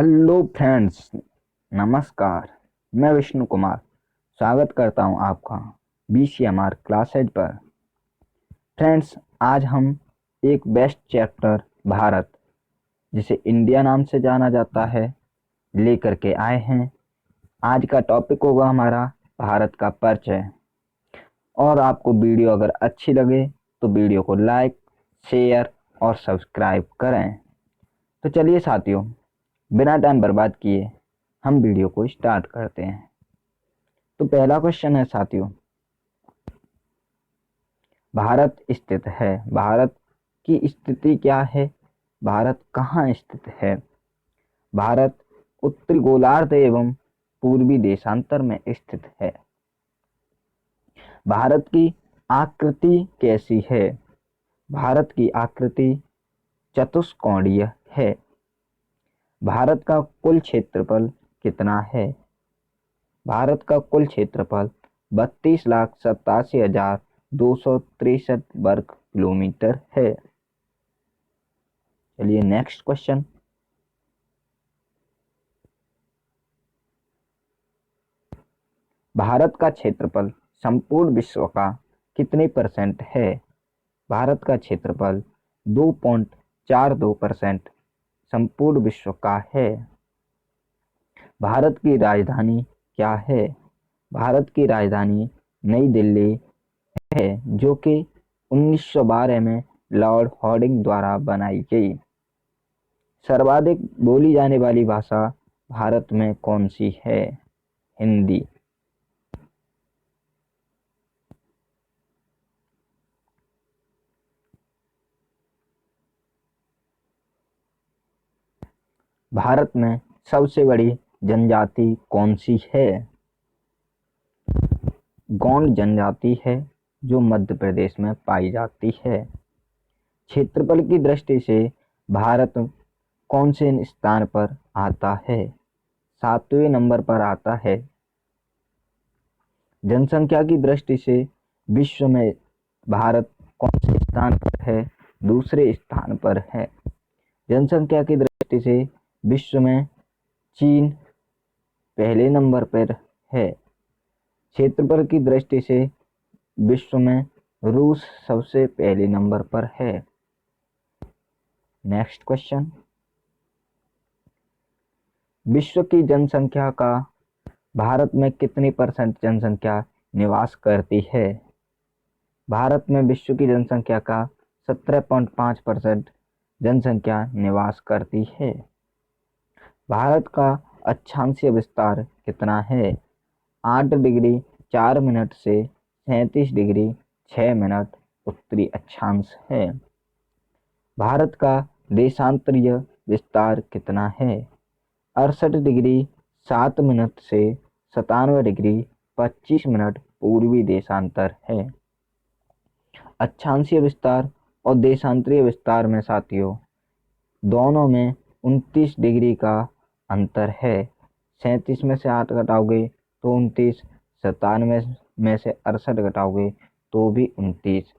Hello friends, नमस्कार। मैं विष्णु कुमार स्वागत करता हूं आपका BCMR क्लासेज पर। फ्रेंड्स, आज हम एक बेस्ट चैप्टर भारत, जिसे इंडिया नाम से जाना जाता है, लेकर के आए हैं। आज का टॉपिक होगा हमारा भारत का परिचय। और आपको वीडियो अगर अच्छी लगे तो वीडियो को लाइक, शेयर और सब्सक्राइब करें। तो चलिए साथियों, बिना टाइम बर्बाद किए हम वीडियो को स्टार्ट करते हैं। तो पहला क्वेश्चन है साथियों, भारत स्थित है। भारत की स्थिति क्या है? भारत कहाँ स्थित है? भारत उत्तरी गोलार्ध एवं पूर्वी देशांतर में स्थित है। भारत की आकृति कैसी है? भारत की आकृति चतुष्कोणीय है। भारत का कुल क्षेत्रफल कितना है? भारत का कुल क्षेत्रफल 32,87,263 वर्ग किलोमीटर है। चलिए नेक्स्ट क्वेश्चन। भारत का क्षेत्रफल संपूर्ण विश्व का कितने % है? भारत का क्षेत्रफल 2.42% संपूर्ण विश्व का है। भारत की राजधानी क्या है? भारत की राजधानी नई दिल्ली है, जो कि 1912 में लॉर्ड हॉर्डिंग द्वारा बनाई गई। सर्वाधिक बोली जाने वाली भाषा भारत में कौन सी है? हिंदी। भारत में सबसे बड़ी जनजाति कौन सी है? गौंड जनजाति है, जो मध्य प्रदेश में पाई जाती है। क्षेत्रफल की दृष्टि से भारत कौन से स्थान पर आता है? 7वें नंबर पर आता है। जनसंख्या की दृष्टि से विश्व में भारत कौन से स्थान पर है? दूसरे स्थान पर है। जनसंख्या की दृष्टि से विश्व में चीन पहले नंबर पर है। क्षेत्रफल की दृष्टि से विश्व में रूस सबसे पहले नंबर पर है। Next question. विश्व की जनसंख्या का भारत में कितने % जनसंख्या निवास करती है? भारत में विश्व की जनसंख्या का 17.5% जनसंख्या निवास करती है। भारत का अक्षांशीय विस्तार कितना है? 8 डिग्री 4 मिनट से 37 डिग्री 6 मिनट उत्तरी अक्षांश है। भारत का देशांतरीय विस्तार कितना है? 68 डिग्री 7 मिनट से 97 डिग्री 25 मिनट पूर्वी देशांतर है। अक्षांशीय विस्तार और देशांतरीय विस्तार में साथियों दोनों में 29 डिग्री का अंतर है। 37 में से 8 घटाओगे तो 29, 97 में से 68 घटाओगे तो भी 29।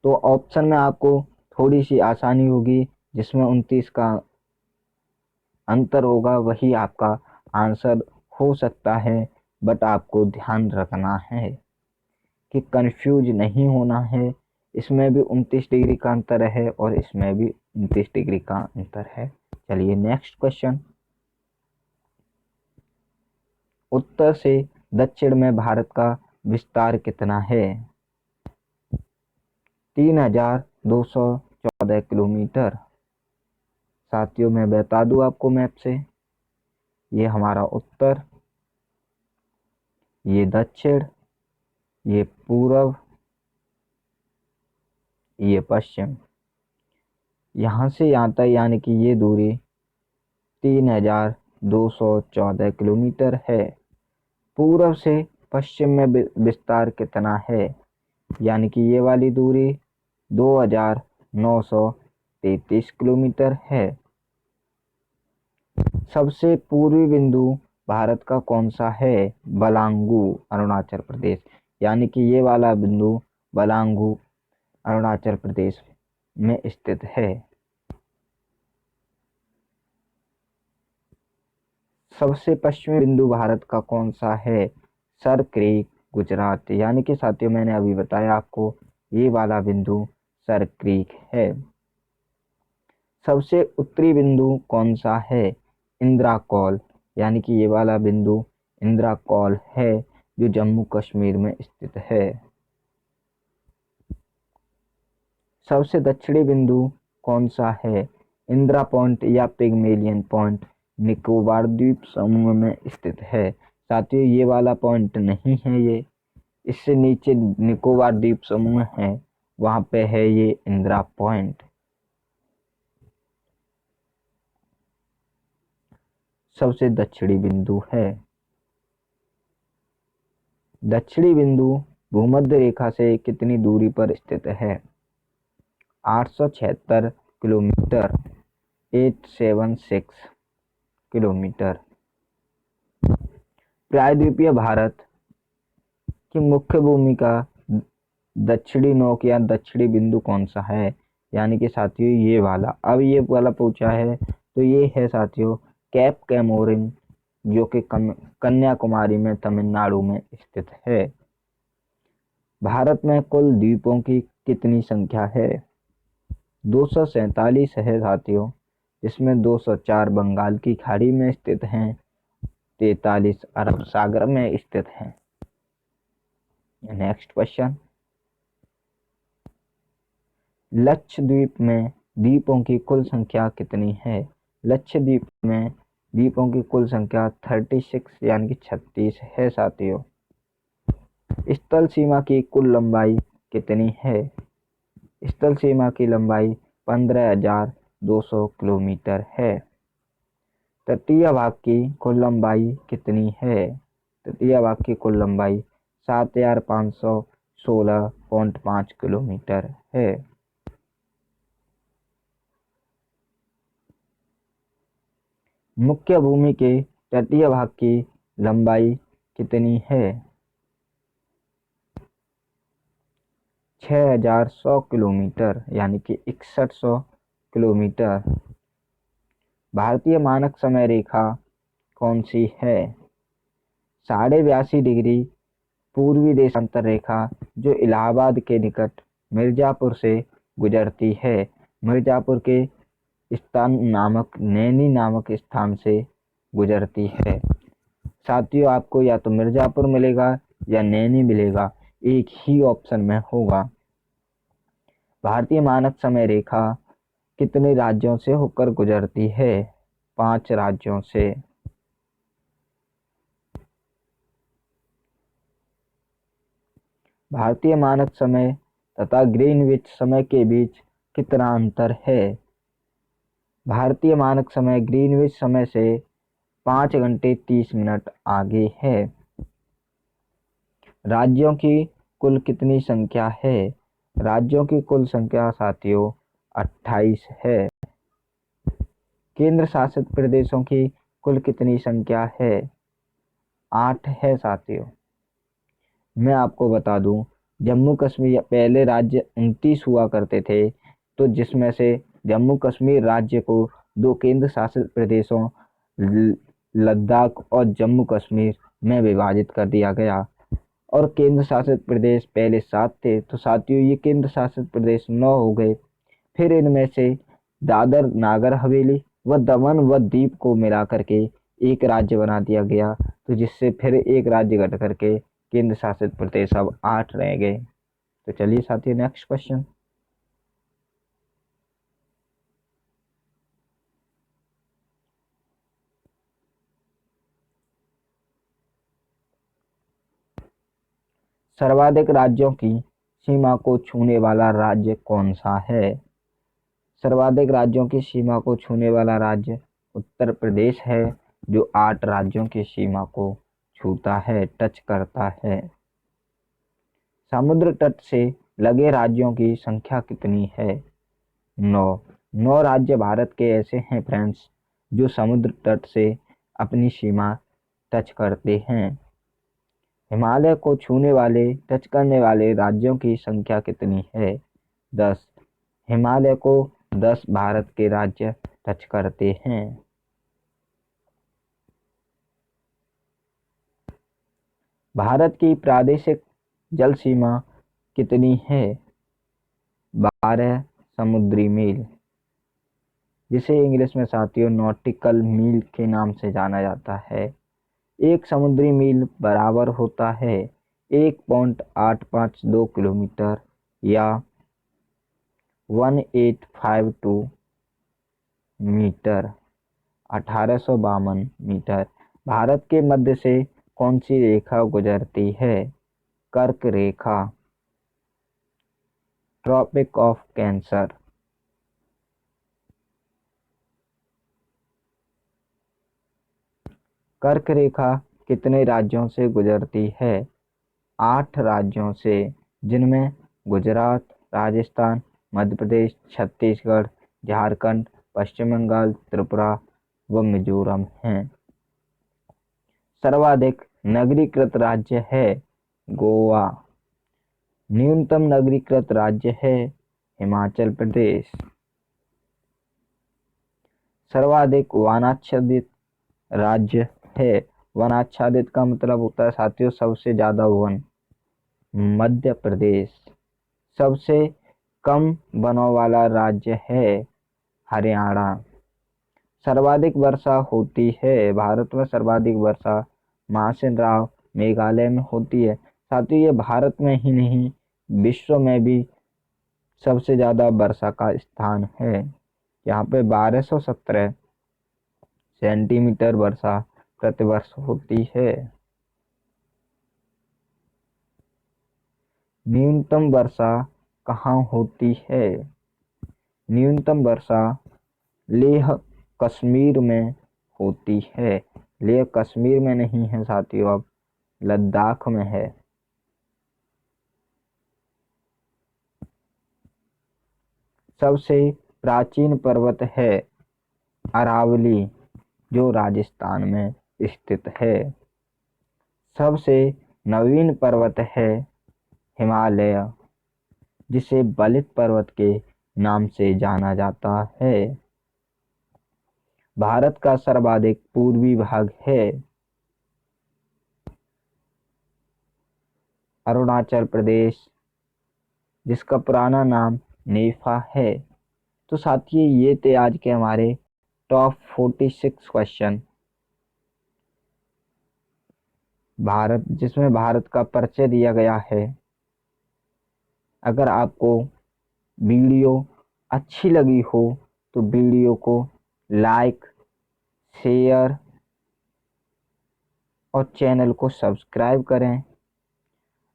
तो ऑप्शन में आपको थोड़ी सी आसानी होगी, जिसमें 29 का अंतर होगा वही आपका आंसर हो सकता है। बट आपको ध्यान रखना है कि कंफ्यूज नहीं होना है। इसमें भी 29 डिग्री का अंतर है और इसमें भी 29 डिग्री का अंतर है। चलिए नेक्स्ट क्वेश्चन। उत्तर से दक्षिण में भारत का विस्तार कितना है? 3,214 किलोमीटर। साथियों मैं बता दूं आपको मैप से, ये हमारा उत्तर, ये दक्षिण, ये पूर्व, ये पश्चिम। यहाँ से यहाँ तक यानी कि ये दूरी 3,214 किलोमीटर है। पूर्व से पश्चिम में विस्तार कितना है? यानी कि ये वाली दूरी 2,933 किलोमीटर है। सबसे पूर्वी बिंदु भारत का कौन सा है? बलांगू, अरुणाचल प्रदेश। यानी कि ये वाला बिंदु बलांगू अरुणाचल प्रदेश में स्थित है। सबसे पश्चिमी बिंदु भारत का कौन सा है? Sir creek, Gujarat. यानी कि साथियों मैंने अभी बताया आपको, ये वाला बिंदु सर क्रीक है। सबसे उत्तरी बिंदु कौन सा है? इंदिरा कौल। यानी कि ये वाला बिंदु इंदिरा कौल है, जो जम्मू कश्मीर में स्थित है। सबसे दक्षिणी बिंदु कौन सा है? इंदिरा पॉइंट या पिगमेलियन पॉइंट, निकोबार द्वीप समूह में स्थित है। साथियों ये वाला पॉइंट नहीं है, ये इससे नीचे निकोबार द्वीप समूह है, वहां पे है ये इंदिरा पॉइंट। सबसे दक्षिणी बिंदु है। दक्षिणी बिंदु भूमध्य रेखा से कितनी दूरी पर स्थित है? 876 किलोमीटर, 876 किलोमीटर। प्रायद्वीपीय भारत की मुख्य भूमि का दक्षिणी नोक या दक्षिणी बिंदु कौन सा है? यानी कि साथियों ये वाला। अब ये वाला पूछा है तो ये है साथियों कैप कैमोरिन, जो कि कन्याकुमारी में तमिलनाडु में स्थित है। भारत में कुल द्वीपों की कितनी संख्या है? 247 है साथियों, इसमें 204 बंगाल की खाड़ी में स्थित हैं, 43 अरब सागर में स्थित हैं। नेक्स्ट क्वेश्चन, लक्षद्वीप में द्वीपों की कुल संख्या कितनी है? लक्षद्वीप में द्वीपों की कुल संख्या 36 यानी कि 36 है साथियों। स्थल सीमा की कुल लंबाई कितनी है? स्थल सीमा की लंबाई 15,200 किलोमीटर है। तटीय भाग की कुल लंबाई कितनी है? तटीय भाग की कुल लंबाई 7,516.5 किलोमीटर है। मुख्य भूमि के तटीय भाग की लंबाई कितनी है? 6,100 किलोमीटर यानी कि 6100 किलोमीटर। भारतीय मानक समय रेखा कौन सी है? 82.5 डिग्री पूर्वी देशांतर रेखा, जो इलाहाबाद के निकट मिर्जापुर से गुजरती है। मिर्जापुर के स्थान नामक नैनी नामक स्थान से गुजरती है। साथियों आपको या तो मिर्जापुर मिलेगा या नैनी मिलेगा, एक ही ऑप्शन में होगा। भारतीय मानक समय रेखा कितने राज्यों से होकर गुजरती है? 5 राज्यों से। भारतीय मानक समय तथा ग्रीनविच समय के बीच कितना अंतर है? भारतीय मानक समय ग्रीनविच समय से 5 घंटे 30 मिनट आगे है। राज्यों की कुल कितनी संख्या है? राज्यों की कुल संख्या साथियों 28 है। केंद्र शासित प्रदेशों की कुल कितनी संख्या है? 8 है साथियों। मैं आपको बता दूं, जम्मू कश्मीर पहले राज्य 29 हुआ करते थे, तो जिसमें से जम्मू कश्मीर राज्य को 2 केंद्र शासित प्रदेशों लद्दाख और जम्मू कश्मीर में विभाजित कर दिया गया। और केंद्र शासित प्रदेश पहले 7 थे, तो साथियों ये केंद्र शासित प्रदेश 9 हो गए। फिर इनमें से दादर नागर हवेली व दमन व दीप को मिला करके एक राज्य बना दिया गया, तो जिससे फिर एक राज्य घट करके केंद्र शासित प्रदेश अब 8 रह गए। तो चलिए साथियों नेक्स्ट क्वेश्चन, सर्वाधिक राज्यों की सीमा को छूने वाला राज्य कौन सा है? सर्वाधिक राज्यों की सीमा को छूने वाला राज्य उत्तर प्रदेश है, जो 8 राज्यों की सीमा को छूता है, टच करता है। समुद्र तट से लगे राज्यों की संख्या कितनी है? 9 राज्य भारत के ऐसे हैं फ्रेंड्स, जो समुद्र तट से अपनी सीमा टच करते हैं। हिमालय को छूने वाले टच करने वाले राज्यों की संख्या कितनी है? 10। हिमालय को 10 भारत के राज्य टच करते हैं। भारत की प्रादेशिक जल सीमा कितनी है? 12 समुद्री मील, जिसे इंग्लिश में साथियों नॉटिकल मील के नाम से जाना जाता है। एक समुद्री मील बराबर होता है 1.852 किलोमीटर या 1852 मीटर, 1852 मीटर। भारत के मध्य से कौन सी रेखा गुजरती है? कर्क रेखा, ट्रॉपिक ऑफ कैंसर। कर्क रेखा कितने राज्यों से गुजरती है? 8 राज्यों से, जिनमें गुजरात, राजस्थान, मध्य प्रदेश, छत्तीसगढ़, झारखंड, पश्चिम बंगाल, त्रिपुरा व मिजोरम हैं। सर्वाधिक नगरीकृत राज्य है गोवा। न्यूनतम नगरीकृत राज्य है हिमाचल प्रदेश। सर्वाधिक वनाच्छादित राज्य है, वनाच्छादित का मतलब होता है साथियों सबसे ज्यादा वन, मध्य प्रदेश। सबसे कम वनों वाला राज्य है हरियाणा। सर्वाधिक वर्षा होती है, भारत में सर्वाधिक वर्षा मासिन राव मेघालय में होती है। साथियों ये भारत में ही नहीं विश्व में भी सबसे ज्यादा वर्षा का स्थान है। यहाँ पे 1217 सेंटीमीटर वर्षा प्रतिवर्ष होती है। न्यूनतम वर्षा कहाँ होती है? न्यूनतम वर्षा लेह कश्मीर में होती है। लेह कश्मीर में नहीं है साथियों, अब लद्दाख में है। सबसे प्राचीन पर्वत है अरावली, जो राजस्थान में स्थित है। सबसे नवीन पर्वत है हिमालय, जिसे बलित पर्वत के नाम से जाना जाता है। भारत का सर्वाधिक पूर्वी भाग है अरुणाचल प्रदेश, जिसका पुराना नाम नेफा है। तो साथियों ये थे आज के हमारे टॉप 46 क्वेश्चन भारत, जिसमें भारत का परिचय दिया गया है। अगर आपको वीडियो अच्छी लगी हो तो वीडियो को लाइक, शेयर और चैनल को सब्सक्राइब करें।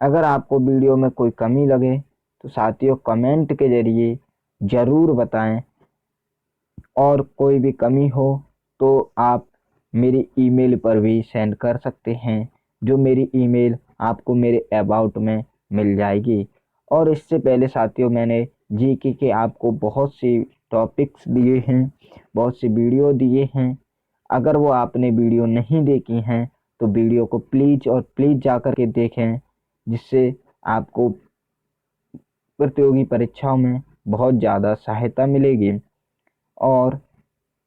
अगर आपको वीडियो में कोई कमी लगे तो साथियों कमेंट के जरिए ज़रूर बताएं, और कोई भी कमी हो तो आप मेरी ईमेल पर भी सेंड कर सकते हैं, जो मेरी ईमेल आपको मेरे अबाउट में मिल जाएगी। और इससे पहले साथियों मैंने जीके के आपको बहुत सी टॉपिक्स दिए हैं, बहुत सी वीडियो दिए हैं। अगर वो आपने वीडियो नहीं देखी हैं तो वीडियो को प्लीज़ और प्लीज़ जा कर के देखें, जिससे आपको प्रतियोगी परीक्षाओं में बहुत ज़्यादा सहायता मिलेगी और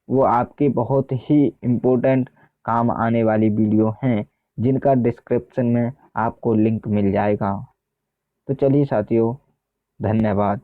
वो आपके बहुत ही इम्पोर्टेंट काम आने वाली वीडियो हैं, जिनका डिस्क्रिप्शन में आपको लिंक मिल जाएगा। तो चलिए साथियों, धन्यवाद।